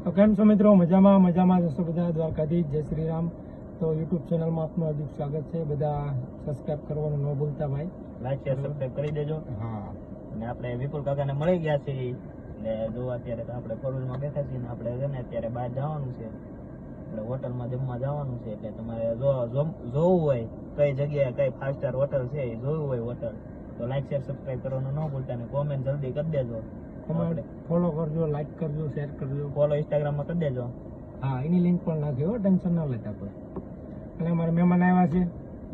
તો કેમ છો મિત્રો? મજામાં જશો બધા? દ્વારકાધીશ, જય શ્રી રામ. તો યુટ્યુબ ચેનલમાં આપનું હાર્દિક સ્વાગત છે. બધા સબસ્ક્રાઇબ કરવાનું ન ભૂલતા ભાઈ. લાઈક શેર સબસ્ક્રાઇબ કરી દેજો. હા, અને આપણે વિપુલ કાકાને મળી ગયા છીએ. એટલે જો અત્યારે તો આપણે ફોરવ્હીલમાં બેઠા છીએ ને આપણે છે ને અત્યારે બહાર જવાનું છે. આપણે હોટલમાં જમવા જવાનું છે. એટલે તમારે જોવું હોય કઈ જગ્યાએ કઈ 5 સ્ટાર હોટલ છે એ જોવું હોય હોટલ, તો લાઈક શેર સબસ્ક્રાઇબ કરવાનું ન ભૂલતા અને કોમેન્ટ જલ્દી કરી દેજો. ફોલો કરજો, લાઈક કરજો, શેર કરજો. ફોલો ઇન્સ્ટાગ્રામમાં કરી દેજો. હા, એની લિંક પણ નાખ્યો, ટેન્શન ન લેતા કોઈ. અને અમારા મહેમાન આવ્યા છે,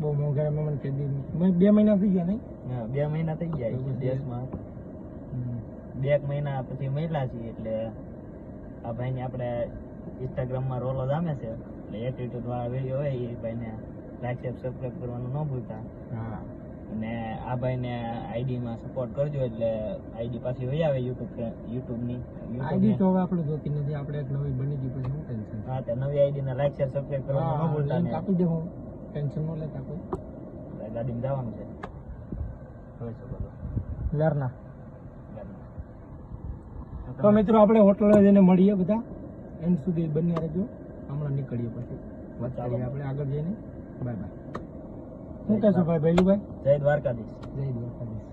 બહુ મોંઘા મહેમાન કે 2 મહિના થઈ ગયા નહીં? હા, 2 મહિના થઈ ગયા દેશમાં. 2 મહિના પછી મળ્યા છીએ. એટલે આ ભાઈને આપણે ઇન્સ્ટાગ્રામમાં રોલો જામે છે, એટલે એટીટ્યુડ વાળા વિડીયો હોય એ ભાઈને લાઈક શેર સબસ્ક્રાઇબ કરવાનું ન ભૂલતા. હા, અને આ ભાઈને આઈડીમાં સપોર્ટ કરજો, એટલે આઈડી પાછી વહી આવે યુટ્યુબની. આઈડી તો હવે આપણે જોતી નથી, આપણે એક નવી બની ગઈ પછી શું ટેન્શન? હા, તે નવી આઈડીને લાઈક શેર સબસ્ક્રાઇબ કરવાનું ન ભૂલતા. લિંક આપી દે, હું ટેન્શન ન લેતા કોઈ. ગાડીમાં જવાનું છે, જોઈ શકો છો. વેરના. તો મિત્રો આપણે હોટલ જઈને મળીએ બધા, એન્ડ સુધી બન્યા રહેજો. હમણાં નીકળીએ પછી વાત કરીએ આપણે આગળ જઈને. Bye bye. શું કહેશો ભાઈ ભૈલુભાઈ? જય દ્વારકાધીશ. જય દ્વારકાધીશ.